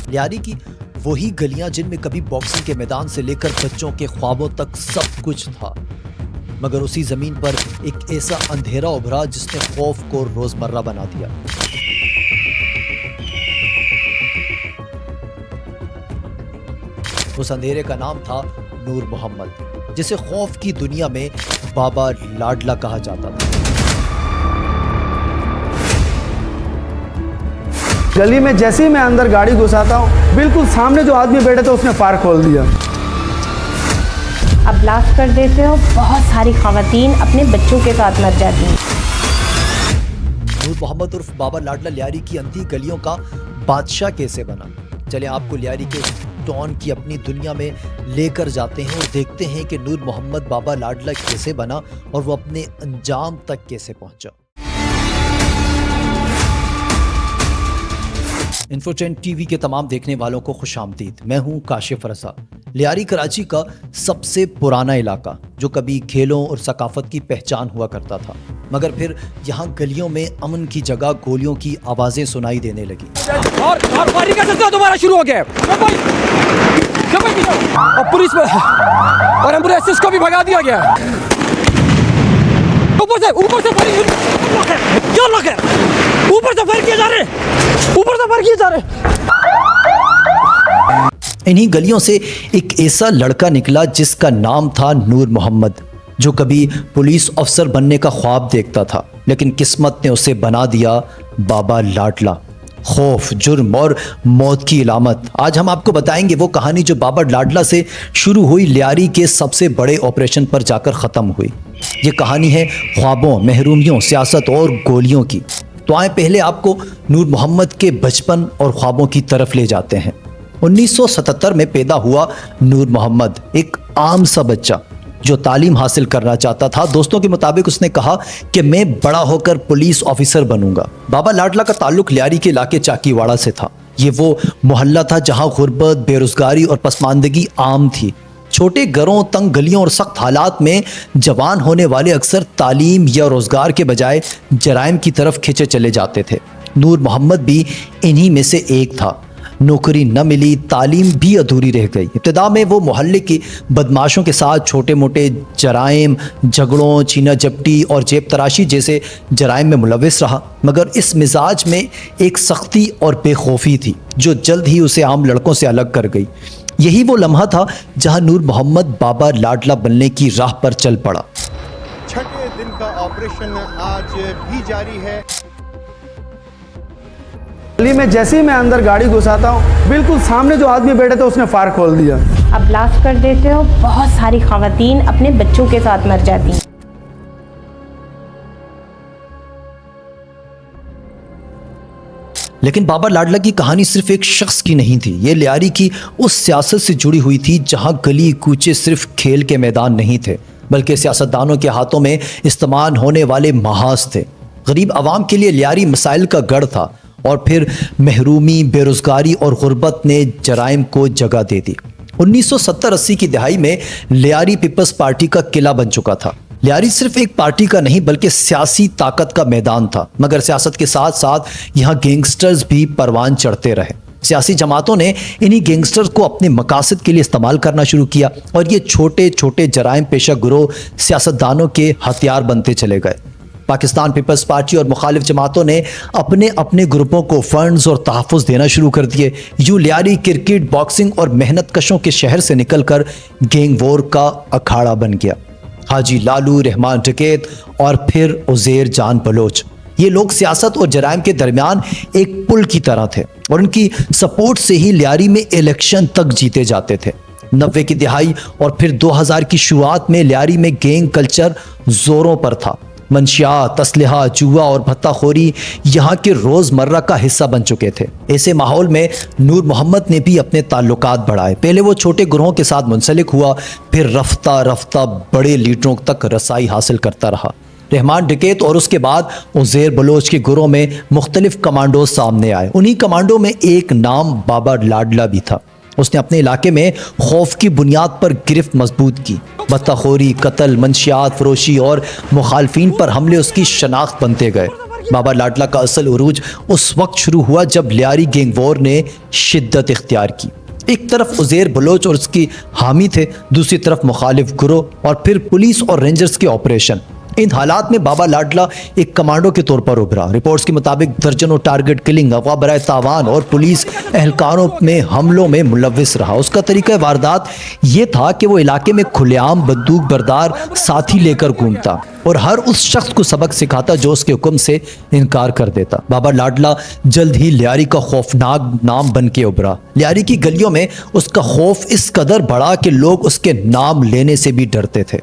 लियारी की वही गलियां जिनमें कभी बॉक्सिंग के मैदान से लेकर बच्चों के ख्वाबों तक सब कुछ था, मगर उसी जमीन पर एक ऐसा अंधेरा उभरा जिसने खौफ को रोजमर्रा बना दिया। उस अंधेरे का नाम था नूर मोहम्मद, जिसे खौफ की दुनिया में बाबा लाडला कहा जाता था। गली में जैसे ही मैं अंदर गाड़ी घुसाता हूँ, बिल्कुल सामने जो आदमी बैठे थे उसने फायर खोल दिया। अब ब्लास्ट कर देते हो, बहुत सारी खवातीन अपने बच्चों के साथ मर जाती हैं। नूर मोहम्मद उर्फ बाबा लाडला लियारी की अंधी गलियों का बादशाह कैसे बना? चले आपको लियारी के डॉन की अपनी दुनिया में लेकर जाते हैं और देखते हैं कि नूर मोहम्मद बाबा लाडला कैसे बना और वो अपने अंजाम तक कैसे पहुंचा। इन्फोटेन टीवी के तमाम देखने वालों को खुशामदीद। मैं हूं काशिफ रजा। लियारी कराची का सबसे पुराना इलाका, जो कभी खेलों और सकाफत की पहचान हुआ करता था, मगर फिर यहाँ गलियों में अमन की जगह गोलियों की आवाजें सुनाई देने लगी। और फायरिंग का सिलसिला दोबारा शुरू हो गया और पुलिस और एम्बुलेंस को भी भगा दिया गया। ऊपर से फायर किए जा रहे इन्हीं गलियों से एक ऐसा लड़का निकला जिसका नाम था नूर मोहम्मद, जो कभी पुलिस अफसर बनने का ख्वाब देखता था, लेकिन किस्मत ने उसे बना दिया बाबा लाडला। खौफ, जुर्म और मौत की इलामत। आज हम आपको बताएंगे वो कहानी जो बाबा लाडला से शुरू हुई, लियारी के सबसे बड़े ऑपरेशन पर जाकर ख़त्म हुई। ये कहानी है ख्वाबों, महरूमियों, सियासत और गोलियों की। तो आए पहले आपको नूर मोहम्मद के बचपन और ख्वाबों की तरफ ले जाते हैं। 1977 में पैदा हुआ नूर मोहम्मद, एक आम सा बच्चा जो तालीम हासिल करना चाहता था। दोस्तों के मुताबिक उसने कहा कि मैं बड़ा होकर पुलिस ऑफिसर बनूंगा। बाबा लाडला का ताल्लुक लियारी के इलाके चाकीवाड़ा से था। ये वो मोहल्ला था जहां गुर्बत, बेरोजगारी और पसमानदगी आम थी। छोटे घरों, तंग गलियों और सख्त हालात में जवान होने वाले अक्सर तालीम या रोजगार के बजाय जराइम की तरफ खींचे चले जाते थे। नूर मोहम्मद भी इन्हीं में से एक था। नौकरी न मिली, तालीम भी अधूरी रह गई। इब्तिदा में वो मोहल्ले की बदमाशों के साथ छोटे मोटे जराइम, झगड़ों, छीना झपटी और जेब तराशी जैसे जराइम में मुलविस रहा, मगर इस मिजाज में एक सख्ती और बेखौफी थी जो जल्द ही उसे आम लड़कों से अलग कर गई। यही वो लम्हा था जहां नूर मोहम्मद बाबा लाडला बनने की राह पर चल पड़ा। छठे दिन का ऑपरेशन आज भी जारी है। गली में जैसे ही मैं अंदर गाड़ी घुसाता हूँ, बिल्कुल सामने जो आदमी बैठे थे उसने फायर खोल दिया। अब ब्लास्ट कर देते हो, बहुत सारी खवातीन अपने बच्चों के साथ मर जाती हैं। लेकिन बाबा लाडला की कहानी सिर्फ एक शख्स की नहीं थी। ये लियारी की उस सियासत से जुड़ी हुई थी जहां गली कूचे सिर्फ खेल के मैदान नहीं थे, बल्कि सियासतदानों के हाथों में इस्तेमाल होने वाले महाज थे। गरीब आवाम के लिए लियारी मसाइल का गढ़ था, और फिर महरूमी, बेरोजगारी और गुर्बत ने जराइम को जगह दे दी। 1970-80 की दहाई में लियारी पीपल्स पार्टी का किला बन चुका था। लियारी सिर्फ एक पार्टी का नहीं बल्कि सियासी ताकत का मैदान था, मगर सियासत के साथ साथ यहाँ गैंगस्टर्स भी परवान चढ़ते रहे। सियासी जमातों ने इन्हीं गैंगस्टर्स को अपने मकासद के लिए इस्तेमाल करना शुरू किया और ये छोटे छोटे जराइम पेशा गिरोह सियासतदानों के हथियार बनते चले गए। पाकिस्तान पीपल्स पार्टी और मुखालिफ जमातों ने अपने अपने ग्रुपों को फंड्स और तहफ़्फ़ुज़ देना शुरू कर दिए। यूं लियारी क्रिकेट, बॉक्सिंग और मेहनत कशों के शहर से निकलकर गैंग वॉर का अखाड़ा बन गया। हाजी लालू, रहमान डकैत और फिर उज़ैर जान बलोच, ये लोग सियासत और जराइम के दरमियान एक पुल की तरह थे और उनकी सपोर्ट से ही लियारी में इलेक्शन तक जीते जाते थे। 90 की दिहाई और फिर 2000 की शुरुआत में लियारी में गैंग कल्चर जोरों पर था। मंशियात, असलहा, जुआ और भत्ताखोरी यहाँ के रोज़मर्रा का हिस्सा बन चुके थे। ऐसे माहौल में नूर मोहम्मद ने भी अपने ताल्लुकात बढ़ाए। पहले वो छोटे ग्रोहों के साथ मुंसलिक हुआ, फिर रफ्ता रफ्ता बड़े लीडरों तक रसाई हासिल करता रहा। रहमान डकैत और उसके बाद उज़ैर बलोच के ग्रोह में मुख्तलिफ कमांडोज सामने आए। उन्हीं कमांडो में एक नाम बाबा लाडला भी था। उसने अपने इलाके में खौफ की बुनियाद पर गिरफ्त मजबूत की। बत्ताखोरी, कत्ल, मंशियात फरोशी और मुखालफिन पर हमले उसकी शनाख्त बनते गए। बाबा लाडला का असल उरूज उस वक्त शुरू हुआ जब लियारी गैंग वॉर ने शिद्दत इख्तियार की। एक तरफ उज़ैर बलोच और उसकी हामी थे, दूसरी तरफ मुखालिफ गिरोह और फिर पुलिस और रेंजर्स के ऑपरेशन। इन हालात में बाबा लाडला एक कमांडो के तौर पर उभरा। रिपोर्ट्स के मुताबिक दर्जनों टारगेट किलिंग, अगवा बराए तावान और पुलिस एहलकारों में हमलों में मुलव्विस रहा। उसका तरीका वारदात ये था कि वो इलाके में खुलेआम बंदूक बरदार साथी लेकर घूमता और हर उस शख्स को सबक सिखाता जो उसके हुक्म से इनकार कर देता। बाबा लाडला जल्द ही लियारी का खौफनाक नाम बन के उभरा। लियारी की गलियों में उसका खौफ इस कदर बढ़ा कि लोग उसके नाम लेने से भी डरते थे।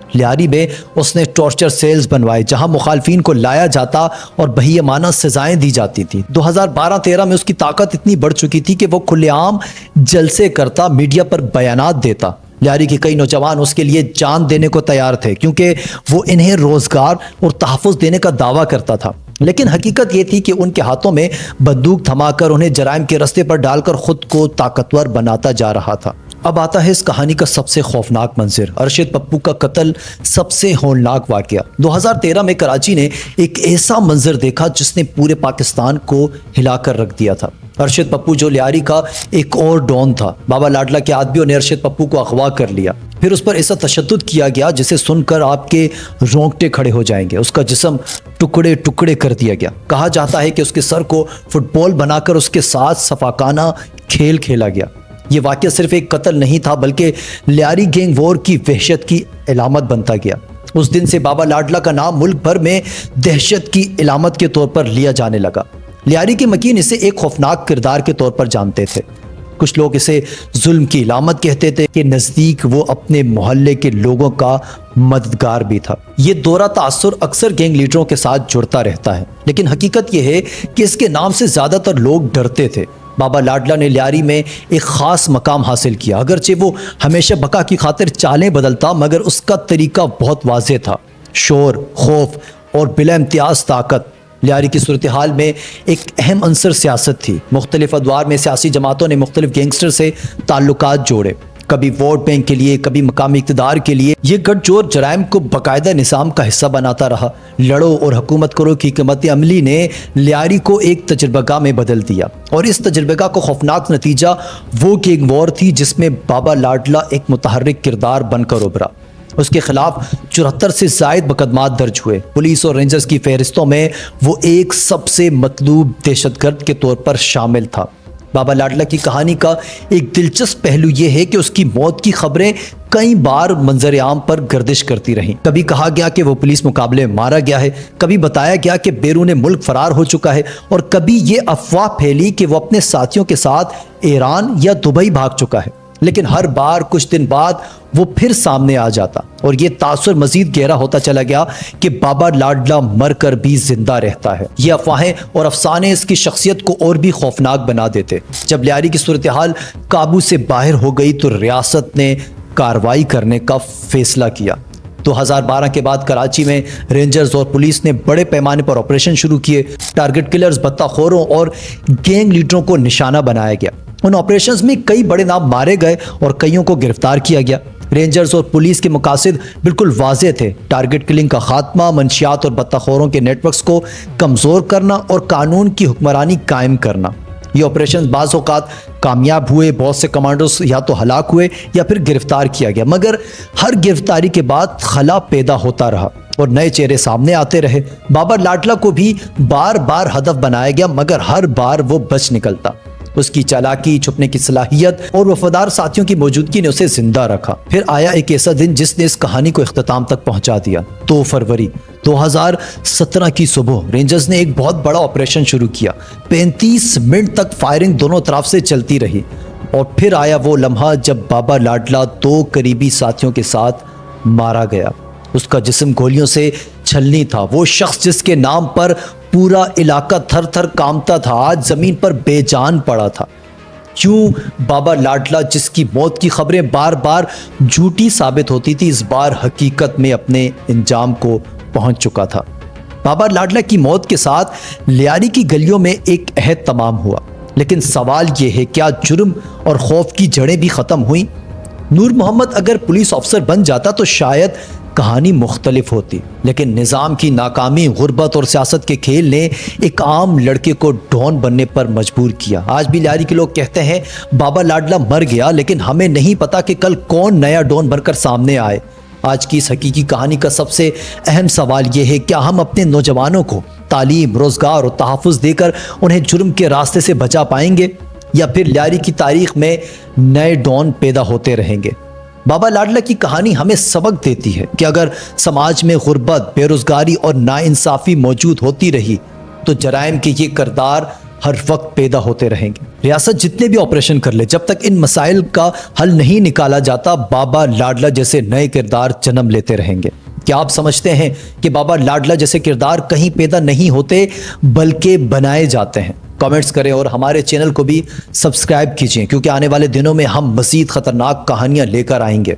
लियारी में उसने टॉर्चर सेल्स बनवाए जहां मुखालफिन को लाया जाता और बहियमाना सजाएं दी जाती थी। 2012-13 में उसकी ताकत इतनी बढ़ चुकी थी कि वो खुलेआम जलसे करता, मीडिया पर बयानात देता। लियारी के कई नौजवान उसके लिए जान देने को तैयार थे क्योंकि वो इन्हें रोजगार और तहफ़्फ़ुज़ देने का दावा करता था। लेकिन हकीकत ये थी कि उनके हाथों में बंदूक थमाकर उन्हें जराइम के रास्ते पर डालकर खुद को ताकतवर बनाता जा रहा था। अब आता है इस कहानी का सबसे खौफनाक मंजर, अरशद पप्पू का कत्ल, सबसे होलनाक वाकया। 2013 में कराची ने एक ऐसा मंजर देखा जिसने पूरे पाकिस्तान को हिलाकर रख दिया था। अरशद पप्पू जो लियारी का एक और डॉन था। बाबा लाडला के आदमियों ने अरशद पप्पू को अगवा कर लिया, फिर उस पर ऐसा तशद्दुद किया गया जिसे सुनकर आपके रोंगटे खड़े हो जाएंगे। उसका जिस्म टुकड़े टुकड़े कर दिया गया। कहा जाता है कि उसके सर को फुटबॉल बनाकर उसके साथ सफाकाना खेल खेला गया। ये वाक़या सिर्फ एक कत्ल नहीं था बल्कि लियारी गैंग वॉर की वहशत की इलामत बनता गया। उस दिन से बाबा लाडला का नाम मुल्क भर में दहशत की इलामत के तौर पर लिया जाने लगा। लियारी के मकीन इसे एक खौफनाक किरदार के तौर पर जानते थे। कुछ लोग इसे जुल्म की इलामत कहते थे कि नज़दीक वो अपने मोहल्ले के लोगों का मददगार भी था। ये दौरा तासुर अक्सर गैंग लीडरों के साथ जुड़ता रहता है, लेकिन हकीकत यह है कि इसके नाम से ज़्यादातर लोग डरते थे। बाबा लाडला ने लियारी में एक ख़ास मकाम हासिल किया। अगरचे वो हमेशा बका की खातिर चालें बदलता, मगर उसका तरीका बहुत वाज़ेह था। शोर, खौफ और बिला इम्तियाज़ ताकत। लियारी की सूरत हाल में एक अहम अंसर सियासत थी। मुख्तलिफ अदवार में सियासी जमातों ने मुख्तलिफ गैंगस्टर से ताल्लुकात जोड़े, कभी वोट बैंक के लिए, कभी मकामी इक़्तिदार के लिए। ये गठजोड़ जराइम को बाकायदा निज़ाम का हिस्सा बनाता रहा। लड़ो और हुकूमत करो की हिकमत अमली ने लियारी को एक तजर्बेगाह में बदल दिया और इस तजर्बेगाह को खौफनाक नतीजा वो गैंग वॉर थी जिसमें बाबा लाडला एक मुतहर्रिक किरदार बनकर उभरा। उसके खिलाफ 74 से ज़ायद मुकदमात दर्ज हुए। पुलिस और रेंजर्स की फहरिस्तों में वो एक सबसे मतलूब दहशतगर्द के तौर पर शामिल था। बाबा लाडला की कहानी का एक दिलचस्प पहलू यह है कि उसकी मौत की खबरें कई बार मंजर आम पर गर्दिश करती रहीं। कभी कहा गया कि वो पुलिस मुकाबले में मारा गया है, कभी बताया गया कि बैरून मुल्क फरार हो चुका है और कभी ये अफवाह फैली कि वो अपने साथियों के साथ ईरान या दुबई भाग चुका है। लेकिन हर बार कुछ दिन बाद वो फिर सामने आ जाता और ये तासुर मजीद गहरा होता चला गया कि बाबा लाडला मर कर भी जिंदा रहता है। ये अफवाहें और अफसाने इसकी शख्सियत को और भी खौफनाक बना देते। जब लियारी की सूरत हाल काबू से बाहर हो गई तो रियासत ने कार्रवाई करने का फैसला किया। 2012 के बाद कराची में रेंजर्स और पुलिस ने बड़े पैमाने पर ऑपरेशन शुरू किए। टारगेट किलर्स, बत्ताखोरों और गैंग लीडरों को निशाना बनाया गया। उन ऑपरेशंस में कई बड़े नाम मारे गए और कईयों को गिरफ्तार किया गया। रेंजर्स और पुलिस के मकासद बिल्कुल वाज़ेह थे। टारगेट किलिंग का खात्मा, मंशियात और बत्ताखोरों के नेटवर्क्स को कमज़ोर करना और कानून की हुक्मरानी कायम करना। ये ऑपरेशन बाज़ औक़ात कामयाब हुए, बहुत से कमांडोस या तो हलाक हुए या फिर गिरफ्तार किया गया, मगर हर गिरफ्तारी के बाद खला पैदा होता रहा और नए चेहरे सामने आते रहे। बाबा लाडला को भी बार बार हदफ बनाया गया, मगर हर बार वो बच निकलता। उसकी चालाकी, छुपने की सलाहियत और वफादार साथियों की मौजूदगी ने उसे जिंदा रखा। फिर आया एक ऐसा दिन जिसने इस कहानी को इख्तिताम तक पहुंचा दिया। 2 फरवरी 2017 की सुबह रेंजर्स ने एक बहुत बड़ा ऑपरेशन शुरू किया। 35 मिनट तक फायरिंग दोनों तरफ से चलती रही और फिर आया वो लम्हा जब बाबा लाडला 2 करीबी साथियों के साथ मारा गया। उसका जिस्म गोलियों से छलनी था। वो शख्स जिसके नाम पर पूरा इलाका थर थर कांपता था, आज जमीन पर बेजान पड़ा था। क्यों? बाबा लाडला, जिसकी मौत की खबरें बार बार झूठी साबित होती थी, इस बार हकीकत में अपने अंजाम को पहुंच चुका था। बाबा लाडला की मौत के साथ लियारी की गलियों में एक अहद तमाम हुआ, लेकिन सवाल यह है, क्या जुर्म और खौफ की जड़ें भी ख़त्म हुई? नूर मोहम्मद अगर पुलिस ऑफिसर बन जाता तो शायद कहानी मुख्तलिफ होती, लेकिन निज़ाम की नाकामी, गुर्बत और सियासत के खेल ने एक आम लड़के को डॉन बनने पर मजबूर किया। आज भी लियारी के लोग कहते हैं बाबा लाडला मर गया, लेकिन हमें नहीं पता कि कल कौन नया डॉन बनकर सामने आए। आज की इस हकीकी कहानी का सबसे अहम सवाल यह है, क्या हम अपने नौजवानों को तालीम, रोज़गार और तहफ़्फ़ुज़ देकर उन्हें जुर्म के रास्ते से बचा पाएंगे, या फिर लियारी की तारीख में नए डॉन पैदा होते रहेंगे। बाबा लाडला की कहानी हमें सबक देती है कि अगर समाज में गुर्बत, बेरोज़गारी और नाइंसाफ़ी मौजूद होती रही तो जराइम के ये किरदार हर वक्त पैदा होते रहेंगे। रियासत जितने भी ऑपरेशन कर ले, जब तक इन मसाइल का हल नहीं निकाला जाता, बाबा लाडला जैसे नए किरदार जन्म लेते रहेंगे। क्या आप समझते हैं कि बाबा लाडला जैसे किरदार कहीं पैदा नहीं होते बल्कि बनाए जाते हैं? कमेंट्स करें और हमारे चैनल को भी सब्सक्राइब कीजिए, क्योंकि आने वाले दिनों में हम मज़ीद ख़तरनाक कहानियाँ लेकर आएंगे।